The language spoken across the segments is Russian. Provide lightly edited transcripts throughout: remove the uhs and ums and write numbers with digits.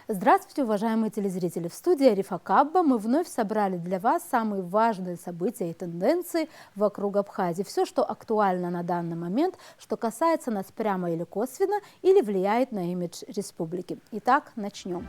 Здравствуйте, уважаемые телезрители! В студии Арифа Кабба мы вновь собрали для вас самые важные события и тенденции вокруг Абхазии. Все, что актуально на данный момент, что касается нас прямо или косвенно, или влияет на имидж республики. Итак, начнем.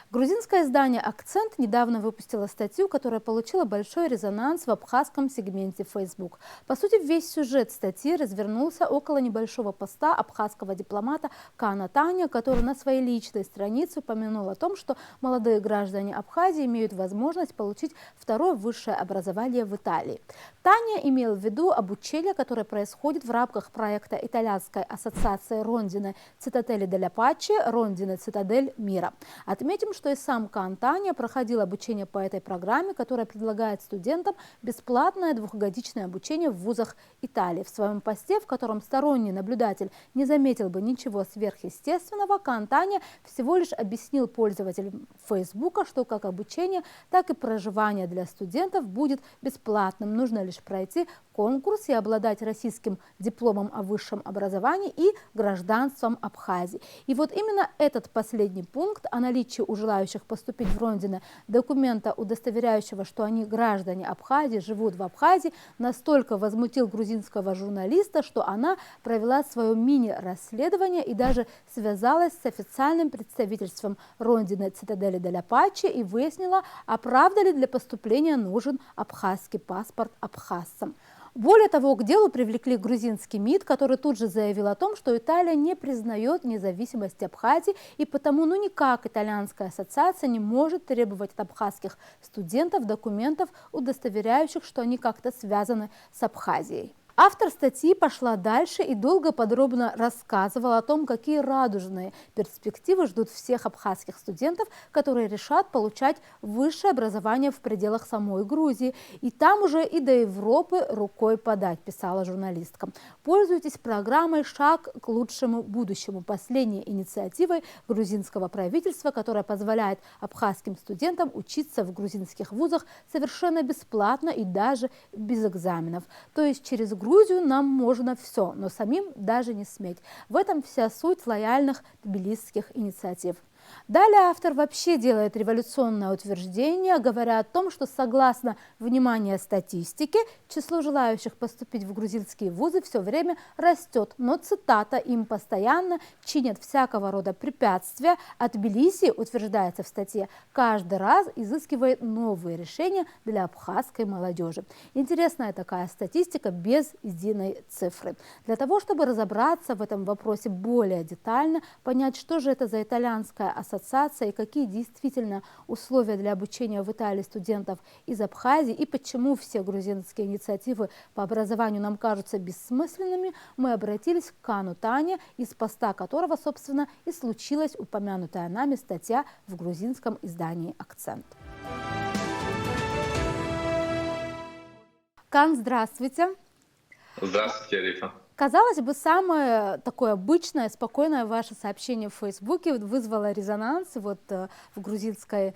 Грузинское издание «Акцент» недавно выпустило статью, которая получила большой резонанс в абхазском сегменте Facebook. По сути, весь сюжет статьи развернулся около небольшого поста абхазского дипломата Кана Таня, который на своей личной странице упомянул о том, что молодые граждане Абхазии имеют возможность получить второе высшее образование в Италии. Таня имел в виду обучение, которое происходит в рамках проекта итальянской ассоциации Рондине Цитадель дель Паче «Рондине Цитадель мира». Отметим, что и сам Кан Таня проходил обучение по этой программе, которая предлагает студентам бесплатное двухгодичное обучение в вузах Италии. В своем посте, в котором сторонний наблюдатель не заметил бы ничего сверхъестественного, Кан Таня всего лишь объяснил пользователям Фейсбука, что как обучение, так и проживание для студентов будет бесплатным. Нужно лишь пройти конкурс и обладать российским дипломом о высшем образовании и гражданством Абхазии. И вот именно этот последний пункт о наличии у желающих поступить в Рондине документа, удостоверяющего, что они граждане Абхазии, живут в Абхазии, настолько возмутил грузинского журналиста, что она провела свое мини-расследование и даже связалась с официальным представительством Рондине Цитадели дель Паче и выяснила, а правда ли для поступления нужен абхазский паспорт абхазцам. Более того, к делу привлекли грузинский МИД, который тут же заявил о том, что Италия не признает независимость Абхазии, и потому никак итальянская ассоциация не может требовать от абхазских студентов документов, удостоверяющих, что они как-то связаны с Абхазией. Автор статьи пошла дальше и долго подробно рассказывала о том, какие радужные перспективы ждут всех абхазских студентов, которые решат получать высшее образование в пределах самой Грузии. И там уже и до Европы рукой подать, писала журналистка. Пользуйтесь программой «Шаг к лучшему будущему», последней инициативой грузинского правительства, которая позволяет абхазским студентам учиться в грузинских вузах совершенно бесплатно и даже без экзаменов. То есть через Грузию нам можно все, но самим даже не сметь. В этом вся суть лояльных тбилисских инициатив. Далее автор вообще делает революционное утверждение, говоря о том, что согласно, внимание, статистике, число желающих поступить в грузинские вузы все время растет. Но, цитата, им постоянно чинят всякого рода препятствия, а Тбилиси, утверждается в статье, каждый раз изыскивает новые решения для абхазской молодежи. Интересная такая статистика без единой цифры. Для того, чтобы разобраться в этом вопросе более детально, понять, что же это за итальянская ассоциация и какие действительно условия для обучения в Италии студентов из Абхазии и почему все грузинские инициативы по образованию нам кажутся бессмысленными, мы обратились к Кану Тане, из поста которого, собственно, и случилась упомянутая нами статья в грузинском издании «Акцент». Кан, здравствуйте. Здравствуйте, Арифа. Казалось бы, самое такое обычное, спокойное ваше сообщение в Фейсбуке вызвало резонанс. Вот в грузинском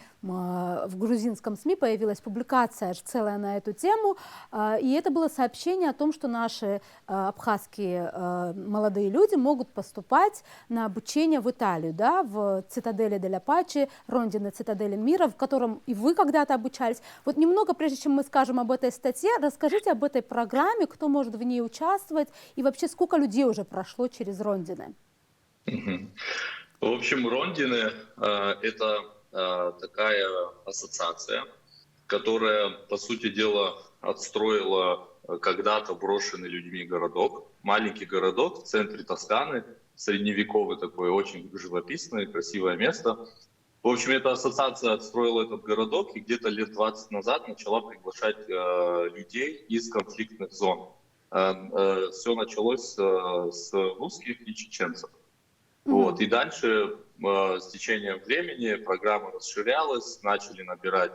СМИ появилась публикация целая на эту тему. И это было сообщение о том, что наши абхазские молодые люди могут поступать на обучение в Италию, да, в Цитадели дель Паче, Рондине Цитадели мира, в котором и вы когда-то обучались. Вот немного, прежде чем мы скажем об этой статье, расскажите об этой программе, кто может в ней участвовать и вообще сколько людей уже прошло через Рондине? В общем, Рондине это такая ассоциация, которая, по сути дела, отстроила когда-то брошенный людьми городок, маленький городок в центре Тосканы, средневековый такой, очень живописное, красивое место. В общем, эта ассоциация отстроила этот городок и где-то лет 20 назад начала приглашать людей из конфликтных зон. Все началось с русских и чеченцев. Вот. И дальше с течением времени программа расширялась, начали набирать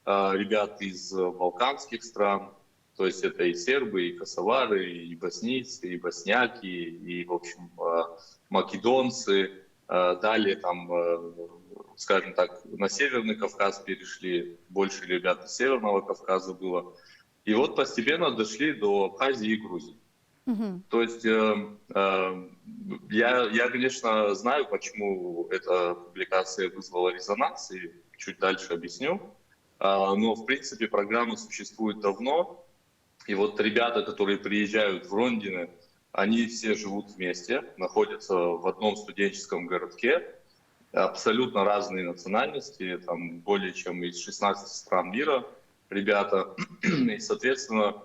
ребят из балканских стран, то есть это и сербы, и косовары, и боснийцы, и босняки, и, в общем, македонцы. Далее там, скажем так, на Северный Кавказ перешли, больше ребят из Северного Кавказа было. И вот постепенно дошли до Абхазии и Грузии. Мгм. То есть я, конечно, знаю, почему эта публикация вызвала резонанс, и чуть дальше объясню. Но, в принципе, программа существует давно. И вот ребята, которые приезжают в Рондины, они все живут вместе, находятся в одном студенческом городке, абсолютно разные национальности, там более чем из 16 стран мира ребята. И, соответственно,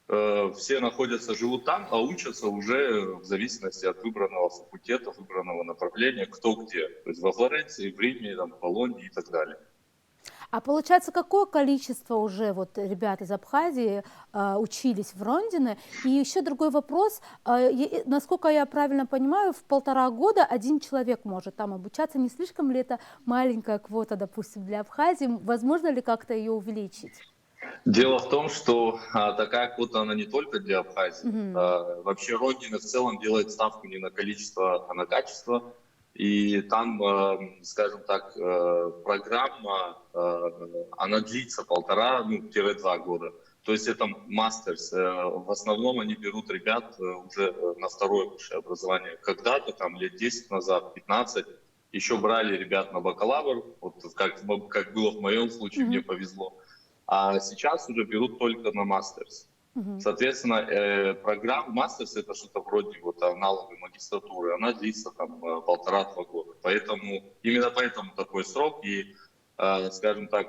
все находятся, живут там, а учатся уже в зависимости от выбранного факультета, выбранного направления, кто где. То есть во Флоренции, в Риме, там, в Болонье и так далее. А получается, какое количество уже вот ребят из Абхазии учились в Рондине? И еще другой вопрос, насколько я правильно понимаю, в 1,5 года один человек может там обучаться. Не слишком ли это маленькая квота, допустим, для Абхазии? Возможно ли как-то ее увеличить? Дело в том, что такая квота, она не только для Абхазии. Мгм. Вообще Родина в целом делает ставку не на количество, а на качество. И там, скажем так, программа, она длится 1,5–2 года. То есть это мастерс. В основном они берут ребят уже на второе высшее образование. Когда-то, там лет 10 назад, 15, еще брали ребят на бакалавр. Вот как было в моем случае, мне Мгм. повезло. А сейчас уже берут только на мастерс. Мгм. Соответственно, программа мастерс это что-то вроде вот аналоговой магистратуры, она длится там 1,5–2 года. Поэтому именно поэтому такой срок. И, скажем так,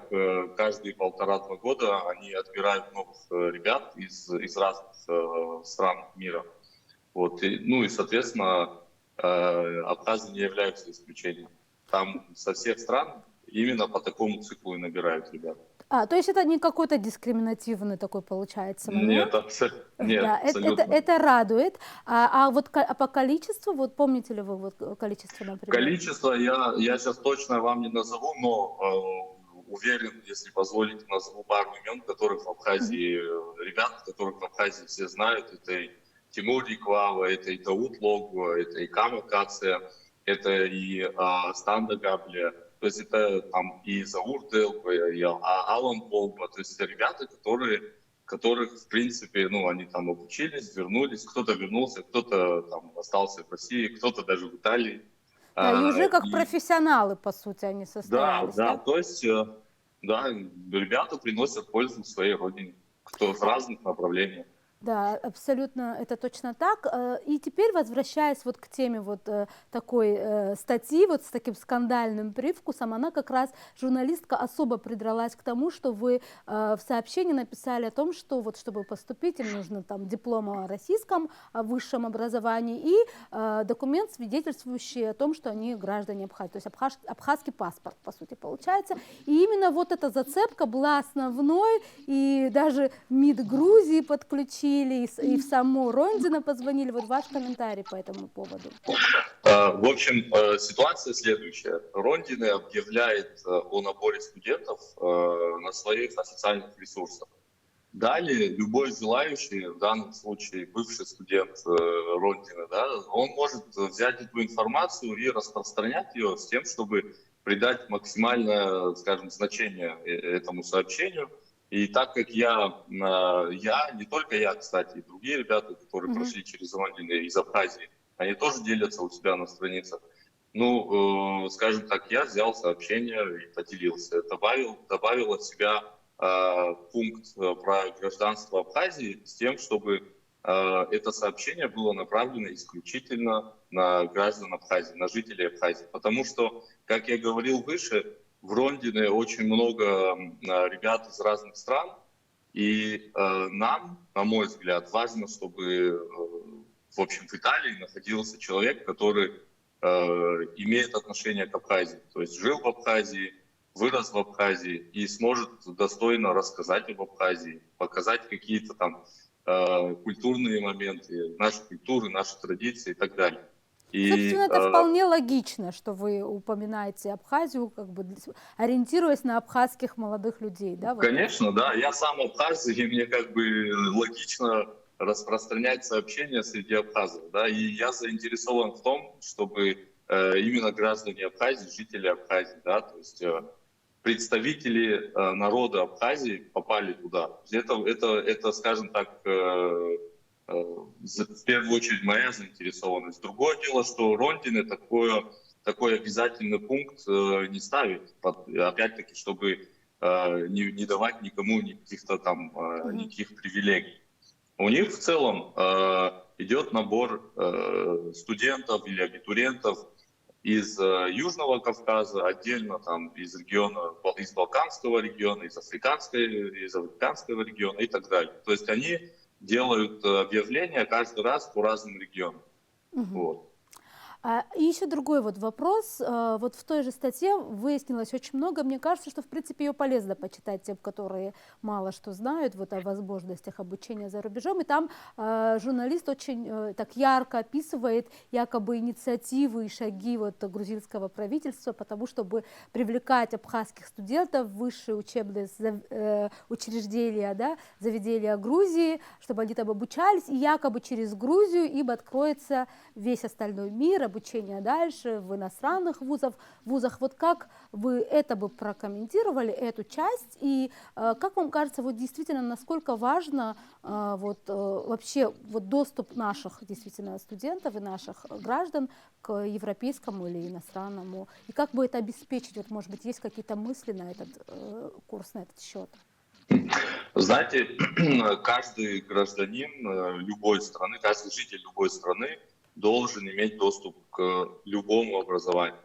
каждые 1,5–2 года они отбирают новых ребят из разных стран мира. Вот. Ну и, соответственно, Абхазия не является исключением. Там со всех стран именно по такому циклу и набирают ребят. То есть это не какой-то дискриминативный такой получается момент. Нет, Да, абсолютно. это радует. А по количеству, вот помните ли вы вот количество, например? Количество я сейчас точно вам не назову, но уверен, если позволите, назову пару имен, которых в Мгм. Абхазии, ребят, которых в Абхазии все знают. Это и Тимур Риквава, это и Дауд Логу, это и Кама Кация, это и Станда Габлия. То есть это там и Заур Делба, и Алан Полба. То есть это ребята, которых, в принципе, ну, они там обучились, вернулись. Кто-то вернулся, кто-то там остался в России, кто-то даже в Италии. Да, и уже как И профессионалы, по сути, они да, состоялись, да, да? то есть, да, ребята приносят пользу своей родине, кто в разных направлениях. Да, абсолютно, это точно так. И теперь, возвращаясь вот к теме вот такой статьи, вот с таким скандальным привкусом, она как раз, журналистка особо придралась к тому, что вы в сообщении написали о том, что вот чтобы поступить, им нужно там диплом о российском о высшем образовании и документ, свидетельствующий о том, что они граждане Абхазии, то есть абхазский паспорт, по сути, получается. И именно вот эта зацепка была основной, и даже МИД Грузии подключили, и в саму Рондино позвонили. Вот ваш комментарий по этому поводу. В общем, ситуация следующая. Рондины объявляет о наборе студентов на своих официальных ресурсах. Далее любой желающий, в данном случае бывший студент Рондина, да, он может взять эту информацию и распространять ее с тем, чтобы придать максимальное, скажем, значение этому сообщению. И так как не только я, кстати, и другие ребята, которые Мгм. прошли через Рондин из Абхазии, они тоже делятся у себя на страницах. Ну, скажем так, я взял сообщение и поделился, добавил от себя пункт про гражданство Абхазии с тем, чтобы это сообщение было направлено исключительно на граждан Абхазии, на жителей Абхазии. Потому что, как я говорил выше, в Рондине очень много ребят из разных стран, и нам, на мой взгляд, важно, чтобы в общем в Италии находился человек, который имеет отношение к Абхазии, то есть жил в Абхазии, вырос в Абхазии и сможет достойно рассказать об Абхазии, показать какие-то там культурные моменты, наши культуры, наши традиции и так далее. Собственно, И это вполне логично, что вы упоминаете Абхазию, как бы ориентируясь на абхазских молодых людей, да, вот. конечно, да, я сам абхаз, и мне как бы логично распространять сообщения среди абхазов, да, и я заинтересован в том, чтобы именно граждане Абхазии, жители Абхазии, да, то есть представители народа Абхазии попали туда. Это, скажем так, в первую очередь моя заинтересованность. Другое дело, что Рондины такой обязательный пункт не ставит, опять-таки, чтобы не давать никому никаких-то там никаких привилегий. У них в целом идет набор студентов или абитуриентов из Южного Кавказа, отдельно там из региона, из Балканского региона, из африканского региона и так далее. То есть они делают объявления каждый раз по разным регионам. Вот. И еще другой вот вопрос. Вот в той же статье выяснилось очень много. Мне кажется, что в принципе ее полезно почитать тем, которые мало что знают вот о возможностях обучения за рубежом. И там журналист очень так ярко описывает якобы инициативы и шаги вот грузинского правительства по тому, чтобы привлекать абхазских студентов в высшие учебные учреждения, да, заведения Грузии, чтобы они там обучались, и якобы через Грузию им откроется весь остальной мир, обучение дальше в иностранных вузах. Вот как вы это бы прокомментировали, эту часть, и как вам кажется, вот действительно, насколько важно вообще вот доступ наших действительно студентов и наших граждан к европейскому или иностранному, и как бы это обеспечить? Вот, может быть, есть какие-то мысли на этот курс, на этот счет? Знаете, каждый гражданин любой страны, каждый житель любой страны должен иметь доступ к любому образованию.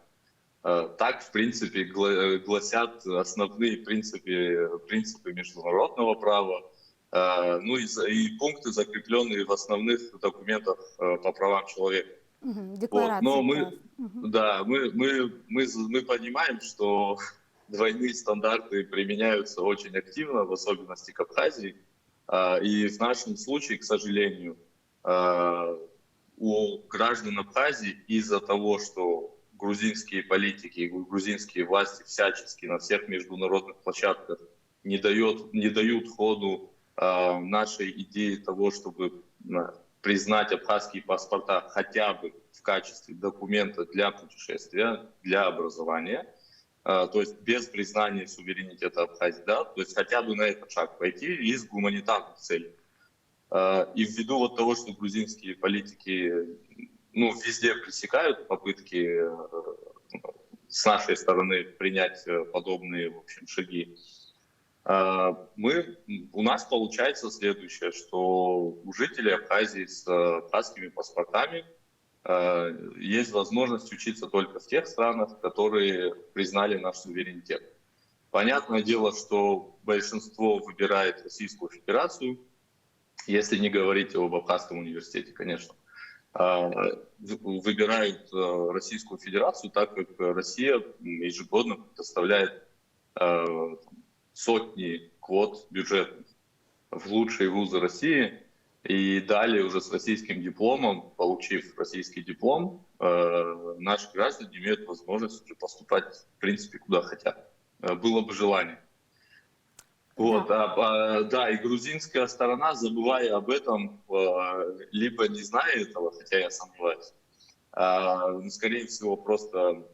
Так, в принципе, гласят основные принципы международного права, ну и пункты, закрепленные в основных документах по правам человека. Вот. Но мы понимаем, что двойные стандарты применяются очень активно, в особенности к Абхазии. И в нашем случае, к сожалению, у граждан Абхазии из-за того, что грузинские политики, грузинские власти всячески на всех международных площадках не дают ходу нашей идее того, чтобы признать абхазские паспорта хотя бы в качестве документа для путешествия, для образования, то есть без признания суверенитета Абхазии, да, то есть хотя бы на этот шаг пойти из гуманитарных целей. И ввиду вот того, что грузинские политики везде пресекают попытки с нашей стороны принять подобные, в общем, шаги, у нас получается следующее, что у жителей Абхазии с абхазскими паспортами есть возможность учиться только в тех странах, которые признали наш суверенитет. Понятное дело, что большинство выбирает Российскую Федерацию, если не говорить об Абхазском университете, конечно. Выбирают Российскую Федерацию, так как Россия ежегодно предоставляет сотни квот бюджетных в лучшие вузы России. И далее уже с российским дипломом, получив российский диплом, наши граждане имеют возможность уже поступать, в принципе, куда хотят. Было бы желание. Вот, да, и грузинская сторона, забывая об этом, либо не зная этого, хотя я сомневаюсь, скорее всего, просто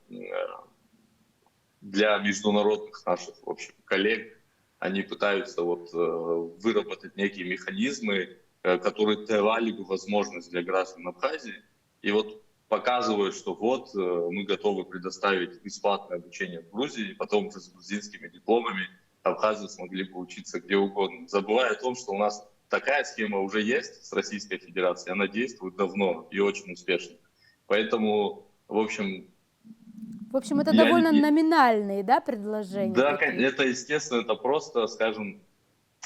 для международных наших, в общем, коллег, они пытаются выработать некие механизмы, которые давали бы возможность для граждан Абхазии, и показывают, что мы готовы предоставить бесплатное обучение в Грузии, и потом уже с грузинскими дипломами абхазы смогли бы учиться где угодно. Забывая о том, что у нас такая схема уже есть с Российской Федерацией, она действует давно и очень успешно. Поэтому, в общем, это довольно номинальные, да, предложения? Да, это, естественно, это просто, скажем,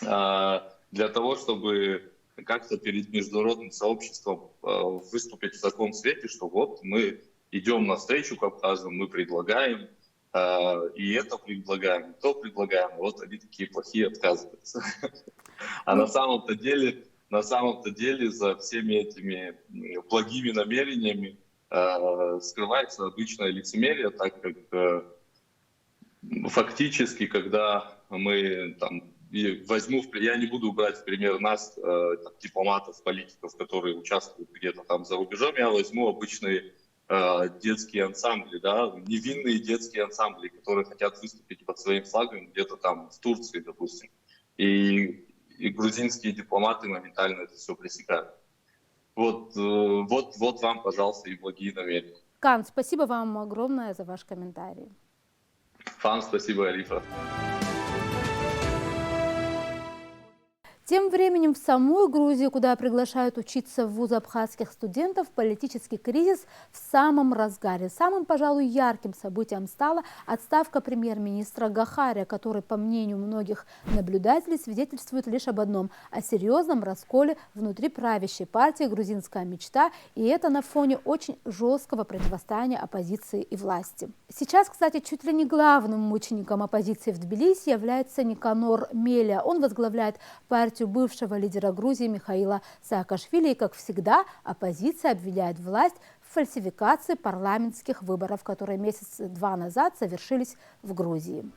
для того, чтобы как-то перед международным сообществом выступить в таком свете, что мы идем навстречу к абхазам, мы предлагаем, и это предлагаем, и то предлагаем, они такие плохие отказываются. А на самом-то деле за всеми этими благими намерениями скрывается обычное лицемерие, так как фактически, когда мы я не буду брать в пример нас, дипломатов, политиков, которые участвуют где-то там за рубежом, я возьму обычные детские ансамбли, да, невинные детские ансамбли, которые хотят выступить под своим флагом где-то там в Турции, допустим. И грузинские дипломаты моментально это все пресекают. Вот вам, пожалуйста, и благие намерения. Кан, спасибо вам огромное за ваш комментарий. Вам спасибо, Арифа. Тем временем в самой Грузии, куда приглашают учиться в вузы абхазских студентов, политический кризис в самом разгаре. Самым, пожалуй, ярким событием стала отставка премьер-министра Гахария, который, по мнению многих наблюдателей, свидетельствует лишь об одном – о серьезном расколе внутри правящей партии «Грузинская мечта», и это на фоне очень жесткого противостояния оппозиции и власти. Сейчас, кстати, чуть ли не главным мучеником оппозиции в Тбилиси является Никанор Мелия. Он возглавляет партию бывшего лидера Грузии Михаила Саакашвили. И, как всегда, оппозиция обвиняет власть в фальсификации парламентских выборов, которые месяц-два назад совершились в Грузии.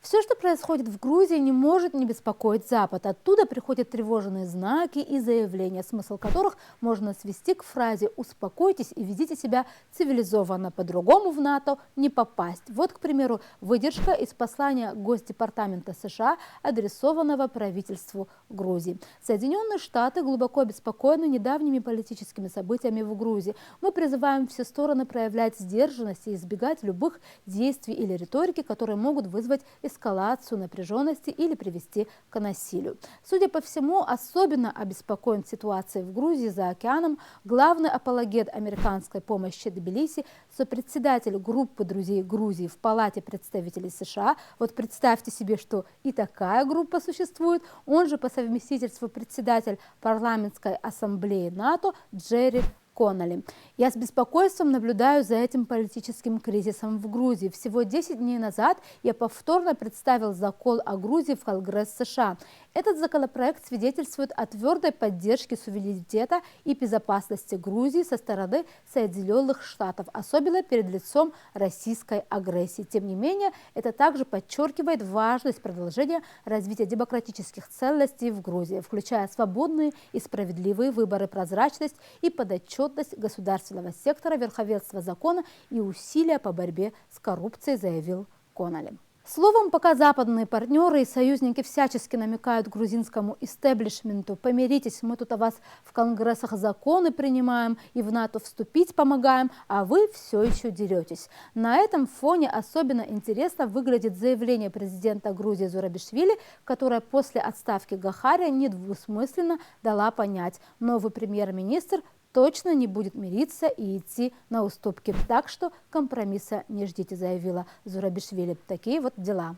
Все, что происходит в Грузии, не может не беспокоить Запад. Оттуда приходят тревожные знаки и заявления, смысл которых можно свести к фразе «успокойтесь и ведите себя цивилизованно, по-другому в НАТО не попасть». Вот, к примеру, выдержка из послания Госдепартамента США, адресованного правительству Грузии. Соединенные Штаты глубоко обеспокоены недавними политическими событиями в Грузии. Мы призываем все стороны проявлять сдержанность и избегать любых действий или риторики, которые могут вызвать эскалацию напряженности или привести к насилию. Судя по всему, особенно обеспокоен ситуацией в Грузии за океаном главный апологет американской помощи Тбилиси, сопредседатель группы друзей Грузии в Палате представителей США. Вот представьте себе, что и такая группа существует. Он же по совместительству председатель парламентской ассамблеи НАТО Джерри Коннелли. Я с беспокойством наблюдаю за этим политическим кризисом в Грузии. Всего 10 дней назад я повторно представил закон о Грузии в Конгресс США. Этот законопроект свидетельствует о твердой поддержке суверенитета и безопасности Грузии со стороны Соединенных Штатов, особенно перед лицом российской агрессии. Тем не менее, это также подчеркивает важность продолжения развития демократических ценностей в Грузии, включая свободные и справедливые выборы, прозрачность и подотчетность государственного сектора, верховенство закона и усилия по борьбе с коррупцией, заявил Коннелли. Словом, пока западные партнеры и союзники всячески намекают грузинскому истеблишменту: помиритесь, мы тут о вас в конгрессах законы принимаем и в НАТО вступить помогаем, а вы все еще деретесь. На этом фоне особенно интересно выглядит заявление президента Грузии Зурабишвили, которое после отставки Гахария недвусмысленно дала понять: новый премьер-министр точно не будет мириться и идти на уступки. Так что компромисса не ждите, заявила Зурабишвили. Такие вот дела.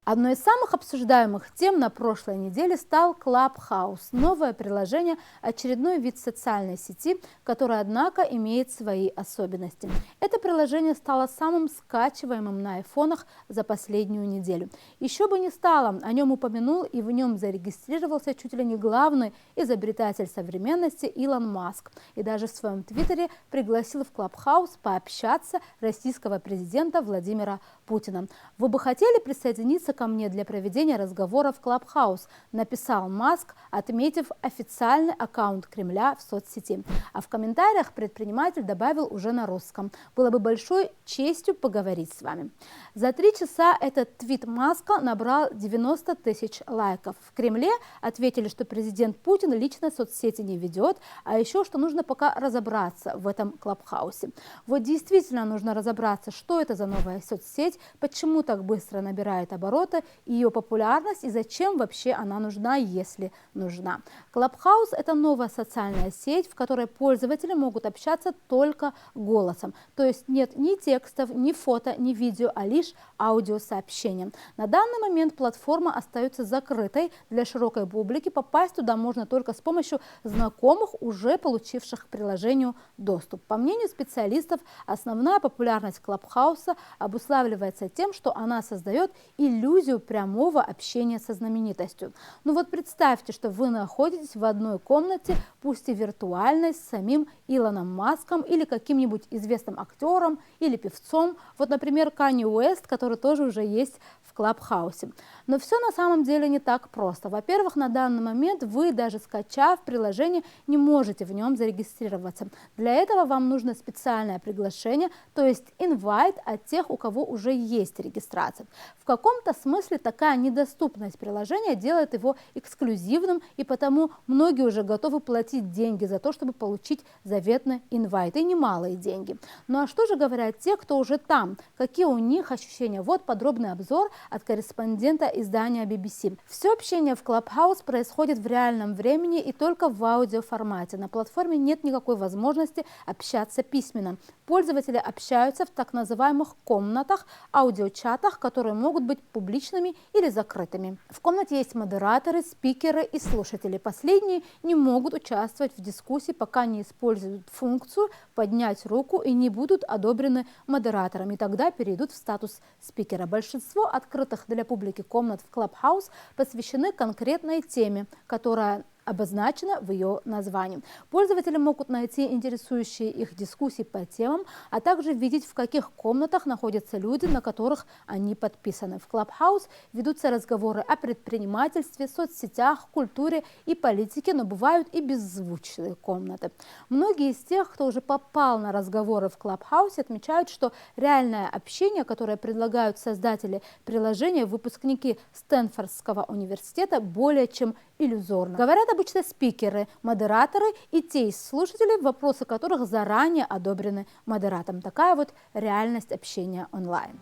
Одной из самых обсуждаемых тем на прошлой неделе стал Clubhouse, новое приложение, очередной вид социальной сети, которая, однако, имеет свои особенности. Это приложение стало самым скачиваемым на айфонах за последнюю неделю. Еще бы не стало, о нем упомянул и в нем зарегистрировался чуть ли не главный изобретатель современности Илон Маск. И даже в своем твиттере пригласил в Clubhouse пообщаться российского президента Владимира Путина. Вы бы хотели присоединиться ко мне для проведения разговора в Clubhouse, написал Маск, отметив официальный аккаунт Кремля в соцсети. А в комментариях предприниматель добавил уже на русском: было бы большой честью поговорить с вами. За 3 часа этот твит Маска набрал 90 тысяч лайков. В Кремле ответили, что президент Путин лично соцсети не ведет, а еще что нужно пока разобраться в этом Клабхаусе. Вот действительно нужно разобраться, что это за новая соцсеть, почему так быстро набирает обороты, ее популярность и зачем вообще она нужна, если нужна. Clubhouse – это новая социальная сеть, в которой пользователи могут общаться только голосом. То есть нет ни текстов, ни фото, ни видео, а лишь аудиосообщения. На данный момент платформа остается закрытой для широкой публики. Попасть туда можно только с помощью знакомых, уже получивших к приложению доступ. По мнению специалистов, основная популярность Clubhouse обуславливается тем, что она создает иллюзию прямого общения со знаменитостью. Ну вот представьте, что вы находитесь в одной комнате, пусть и виртуальной, с самим Илоном Маском или каким-нибудь известным актером или певцом. Вот, например, Канье Уэст, который тоже уже есть в Клабхаусе. Но все на самом деле не так просто. Во-первых, на данный момент вы, даже скачав приложение, не можете в нем зарегистрироваться. Для этого вам нужно специальное приглашение, то есть инвайт от тех, у кого уже есть регистрация. В каком-то смысле такая недоступность приложения делает его эксклюзивным, и потому многие уже готовы платить деньги за то, чтобы получить заветный инвайт, и немалые деньги. Ну а что же говорят те, кто уже там? Какие у них ощущения? Вот подробный обзор от корреспондента издания BBC. Все общение в Clubhouse происходит в реальном времени и только в аудиоформате. На платформе нет никакой возможности общаться письменно. Пользователи общаются в так называемых комнатах, аудиочатах, которые могут быть публичными или закрытыми. В комнате есть модераторы, спикеры и слушатели. Последние не могут участвовать в дискуссии, пока не используют функцию «поднять руку» и не будут одобрены модератором, и тогда перейдут в статус спикера. Большинство открытых для публики комнат в Clubhouse посвящены конкретной теме, которая обозначено в ее названии. Пользователи могут найти интересующие их дискуссии по темам, а также видеть, в каких комнатах находятся люди, на которых они подписаны. В Clubhouse ведутся разговоры о предпринимательстве, соцсетях, культуре и политике, но бывают и беззвучные комнаты. Многие из тех, кто уже попал на разговоры в Clubhouse, отмечают, что реальное общение, которое предлагают создатели приложения, выпускники Стэнфордского университета, более чем иллюзорно. Говорят обычно спикеры, модераторы и те из слушателей, вопросы которых заранее одобрены модератором. Такая вот реальность общения онлайн.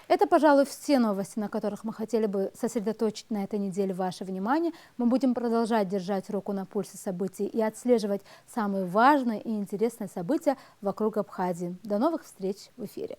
Это, пожалуй, все новости, на которых мы хотели бы сосредоточить на этой неделе ваше внимание. Мы будем продолжать держать руку на пульсе событий и отслеживать самые важные и интересные события вокруг Абхазии. До новых встреч в эфире.